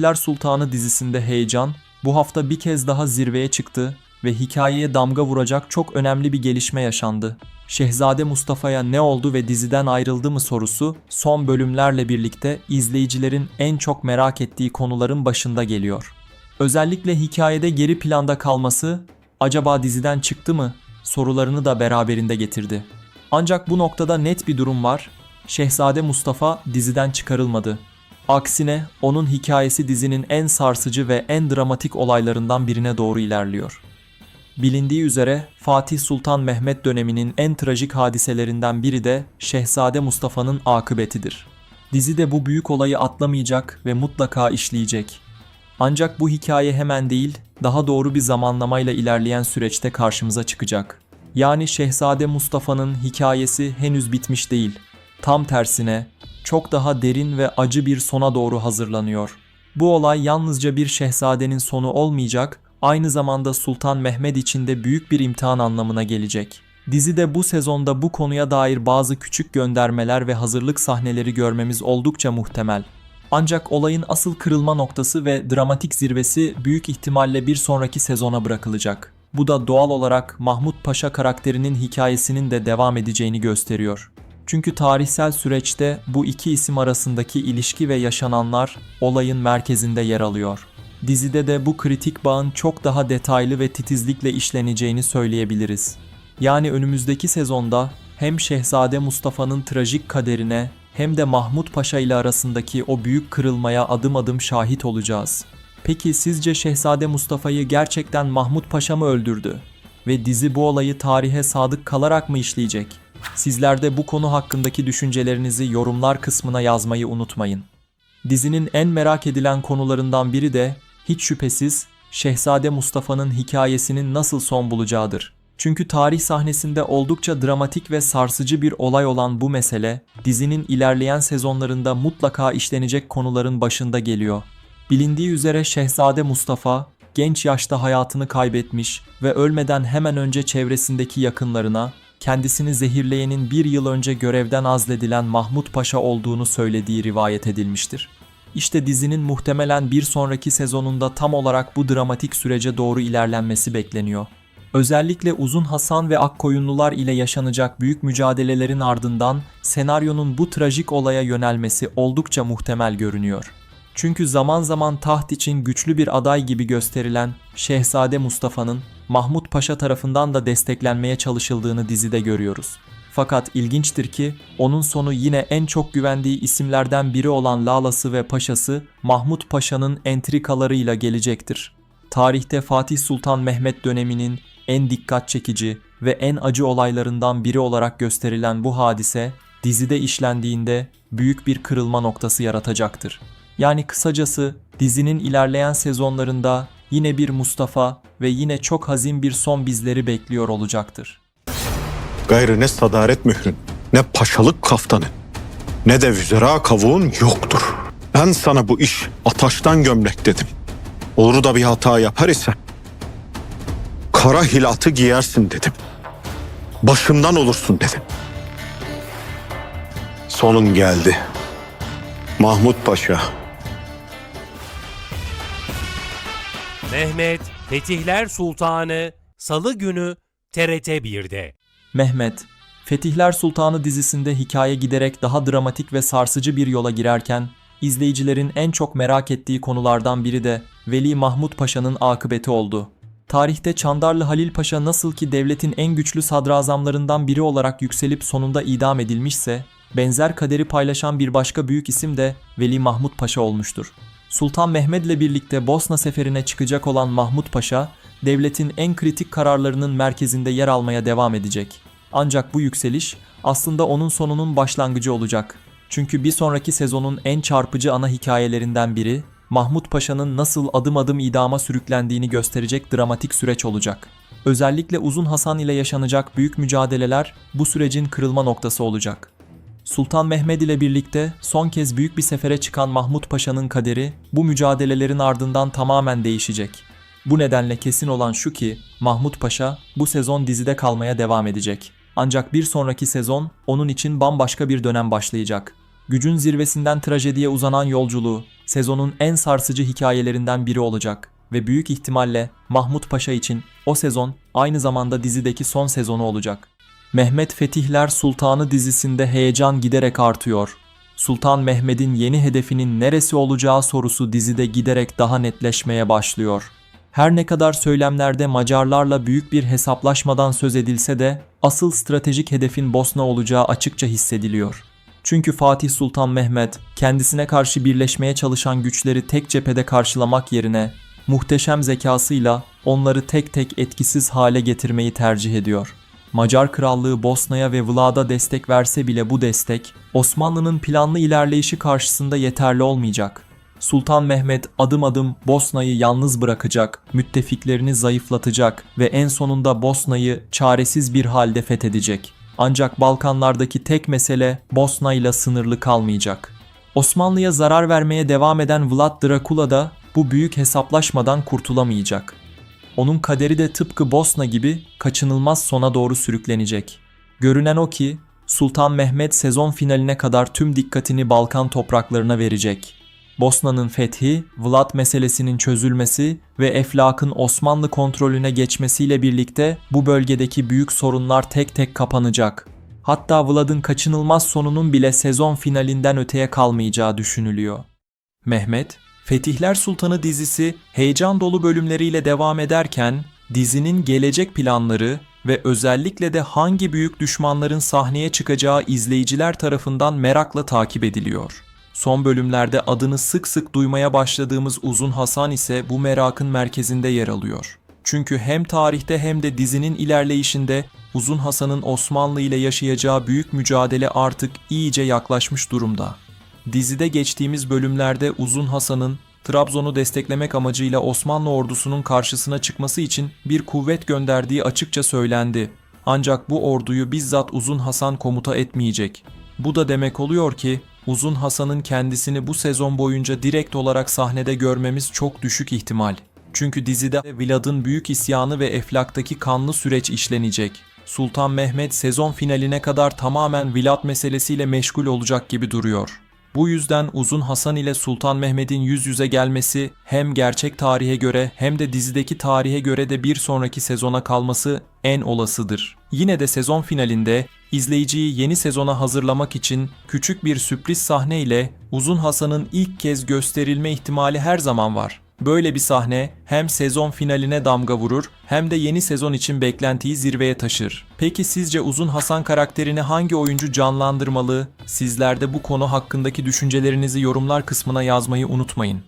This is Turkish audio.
Fetihler Sultanı dizisinde heyecan bu hafta bir kez daha zirveye çıktı ve hikayeye damga vuracak çok önemli bir gelişme yaşandı. Şehzade Mustafa'ya ne oldu ve diziden ayrıldı mı sorusu son bölümlerle birlikte izleyicilerin en çok merak ettiği konuların başında geliyor. Özellikle hikayede geri planda kalması, acaba diziden çıktı mı sorularını da beraberinde getirdi. Ancak bu noktada net bir durum var. Şehzade Mustafa diziden çıkarılmadı. Aksine onun hikayesi dizinin en sarsıcı ve en dramatik olaylarından birine doğru ilerliyor. Bilindiği üzere Fatih Sultan Mehmet döneminin en trajik hadiselerinden biri de Şehzade Mustafa'nın akıbetidir. Dizi de bu büyük olayı atlamayacak ve mutlaka işleyecek. Ancak bu hikaye hemen değil, daha doğru bir zamanlamayla ilerleyen süreçte karşımıza çıkacak. Yani Şehzade Mustafa'nın hikayesi henüz bitmiş değil. Tam tersine, çok daha derin ve acı bir sona doğru hazırlanıyor. Bu olay yalnızca bir şehzadenin sonu olmayacak, aynı zamanda Sultan Mehmet için de büyük bir imtihan anlamına gelecek. Dizide bu sezonda bu konuya dair bazı küçük göndermeler ve hazırlık sahneleri görmemiz oldukça muhtemel. Ancak olayın asıl kırılma noktası ve dramatik zirvesi büyük ihtimalle bir sonraki sezona bırakılacak. Bu da doğal olarak Mahmut Paşa karakterinin hikayesinin de devam edeceğini gösteriyor. Çünkü tarihsel süreçte bu iki isim arasındaki ilişki ve yaşananlar olayın merkezinde yer alıyor. Dizide de bu kritik bağın çok daha detaylı ve titizlikle işleneceğini söyleyebiliriz. Yani önümüzdeki sezonda hem Şehzade Mustafa'nın trajik kaderine hem de Mahmut Paşa ile arasındaki o büyük kırılmaya adım adım şahit olacağız. Peki sizce Şehzade Mustafa'yı gerçekten Mahmut Paşa mı öldürdü? Ve dizi bu olayı tarihe sadık kalarak mı işleyecek? Sizler de bu konu hakkındaki düşüncelerinizi yorumlar kısmına yazmayı unutmayın. Dizinin en merak edilen konularından biri de hiç şüphesiz Şehzade Mustafa'nın hikayesinin nasıl son bulacağıdır. Çünkü tarih sahnesinde oldukça dramatik ve sarsıcı bir olay olan bu mesele, dizinin ilerleyen sezonlarında mutlaka işlenecek konuların başında geliyor. Bilindiği üzere Şehzade Mustafa, genç yaşta hayatını kaybetmiş ve ölmeden hemen önce çevresindeki yakınlarına, kendisini zehirleyenin bir yıl önce görevden azledilen Mahmut Paşa olduğunu söylediği rivayet edilmiştir. İşte dizinin muhtemelen bir sonraki sezonunda tam olarak bu dramatik sürece doğru ilerlenmesi bekleniyor. Özellikle Uzun Hasan ve Akkoyunlular ile yaşanacak büyük mücadelelerin ardından senaryonun bu trajik olaya yönelmesi oldukça muhtemel görünüyor. Çünkü zaman zaman taht için güçlü bir aday gibi gösterilen Şehzade Mustafa'nın Mahmut Paşa tarafından da desteklenmeye çalışıldığını dizide görüyoruz. Fakat ilginçtir ki onun sonu yine en çok güvendiği isimlerden biri olan Lalası ve Paşası Mahmut Paşa'nın entrikalarıyla gelecektir. Tarihte Fatih Sultan Mehmet döneminin en dikkat çekici ve en acı olaylarından biri olarak gösterilen bu hadise dizide işlendiğinde büyük bir kırılma noktası yaratacaktır. Yani kısacası dizinin ilerleyen sezonlarında yine bir Mustafa ve yine çok hazin bir son bizleri bekliyor olacaktır. Gayrı ne sadaret mührün, ne paşalık kaftanın, ne de vüzera kavuğun yoktur. Ben sana bu iş ataştan gömlek dedim. Olur da bir hata yapar ise kara hilatı giyersin dedim. Başımdan olursun dedim. Sonun geldi. Mahmut Paşa. Mehmet, Fetihler Sultanı, Salı günü TRT 1'de. Mehmet, Fetihler Sultanı dizisinde hikaye giderek daha dramatik ve sarsıcı bir yola girerken, izleyicilerin en çok merak ettiği konulardan biri de Veli Mahmut Paşa'nın akıbeti oldu. Tarihte Çandarlı Halil Paşa nasıl ki devletin en güçlü sadrazamlarından biri olarak yükselip sonunda idam edilmişse, benzer kaderi paylaşan bir başka büyük isim de Veli Mahmut Paşa olmuştur. Sultan Mehmed ile birlikte Bosna seferine çıkacak olan Mahmut Paşa, devletin en kritik kararlarının merkezinde yer almaya devam edecek. Ancak bu yükseliş aslında onun sonunun başlangıcı olacak. Çünkü bir sonraki sezonun en çarpıcı ana hikayelerinden biri, Mahmut Paşa'nın nasıl adım adım idama sürüklendiğini gösterecek dramatik süreç olacak. Özellikle Uzun Hasan ile yaşanacak büyük mücadeleler bu sürecin kırılma noktası olacak. Sultan Mehmed ile birlikte son kez büyük bir sefere çıkan Mahmut Paşa'nın kaderi bu mücadelelerin ardından tamamen değişecek. Bu nedenle kesin olan şu ki Mahmut Paşa bu sezon dizide kalmaya devam edecek. Ancak bir sonraki sezon onun için bambaşka bir dönem başlayacak. Gücün zirvesinden trajediye uzanan yolculuğu sezonun en sarsıcı hikayelerinden biri olacak ve büyük ihtimalle Mahmut Paşa için o sezon aynı zamanda dizideki son sezonu olacak. Mehmet Fetihler Sultanı dizisinde heyecan giderek artıyor. Sultan Mehmet'in yeni hedefinin neresi olacağı sorusu dizide giderek daha netleşmeye başlıyor. Her ne kadar söylemlerde Macarlarla büyük bir hesaplaşmadan söz edilse de asıl stratejik hedefin Bosna olacağı açıkça hissediliyor. Çünkü Fatih Sultan Mehmet kendisine karşı birleşmeye çalışan güçleri tek cephede karşılamak yerine muhteşem zekasıyla onları tek tek etkisiz hale getirmeyi tercih ediyor. Macar Krallığı Bosna'ya ve Vlad'a destek verse bile bu destek Osmanlı'nın planlı ilerleyişi karşısında yeterli olmayacak. Sultan Mehmet adım adım Bosna'yı yalnız bırakacak, müttefiklerini zayıflatacak ve en sonunda Bosna'yı çaresiz bir halde fethedecek. Ancak Balkanlardaki tek mesele Bosna ile sınırlı kalmayacak. Osmanlı'ya zarar vermeye devam eden Vlad Drakula da bu büyük hesaplaşmadan kurtulamayacak. Onun kaderi de tıpkı Bosna gibi kaçınılmaz sona doğru sürüklenecek. Görünen o ki Sultan Mehmet sezon finaline kadar tüm dikkatini Balkan topraklarına verecek. Bosna'nın fethi, Vlad meselesinin çözülmesi ve Eflak'ın Osmanlı kontrolüne geçmesiyle birlikte bu bölgedeki büyük sorunlar tek tek kapanacak. Hatta Vlad'ın kaçınılmaz sonunun bile sezon finalinden öteye kalmayacağı düşünülüyor. Mehmet, Fetihler Sultanı dizisi heyecan dolu bölümleriyle devam ederken dizinin gelecek planları ve özellikle de hangi büyük düşmanların sahneye çıkacağı izleyiciler tarafından merakla takip ediliyor. Son bölümlerde adını sık sık duymaya başladığımız Uzun Hasan ise bu merakın merkezinde yer alıyor. Çünkü hem tarihte hem de dizinin ilerleyişinde Uzun Hasan'ın Osmanlı ile yaşayacağı büyük mücadele artık iyice yaklaşmış durumda. Dizide geçtiğimiz bölümlerde Uzun Hasan'ın Trabzon'u desteklemek amacıyla Osmanlı ordusunun karşısına çıkması için bir kuvvet gönderdiği açıkça söylendi. Ancak bu orduyu bizzat Uzun Hasan komuta etmeyecek. Bu da demek oluyor ki Uzun Hasan'ın kendisini bu sezon boyunca direkt olarak sahnede görmemiz çok düşük ihtimal. Çünkü dizide Vlad'ın büyük isyanı ve Eflak'taki kanlı süreç işlenecek. Sultan Mehmet sezon finaline kadar tamamen Vlad meselesiyle meşgul olacak gibi duruyor. Bu yüzden Uzun Hasan ile Sultan Mehmet'in yüz yüze gelmesi hem gerçek tarihe göre hem de dizideki tarihe göre de bir sonraki sezona kalması en olasıdır. Yine de sezon finalinde izleyiciyi yeni sezona hazırlamak için küçük bir sürpriz sahne ile Uzun Hasan'ın ilk kez gösterilme ihtimali her zaman var. Böyle bir sahne hem sezon finaline damga vurur hem de yeni sezon için beklentiyi zirveye taşır. Peki sizce Uzun Hasan karakterini hangi oyuncu canlandırmalı? Sizler de bu konu hakkındaki düşüncelerinizi yorumlar kısmına yazmayı unutmayın.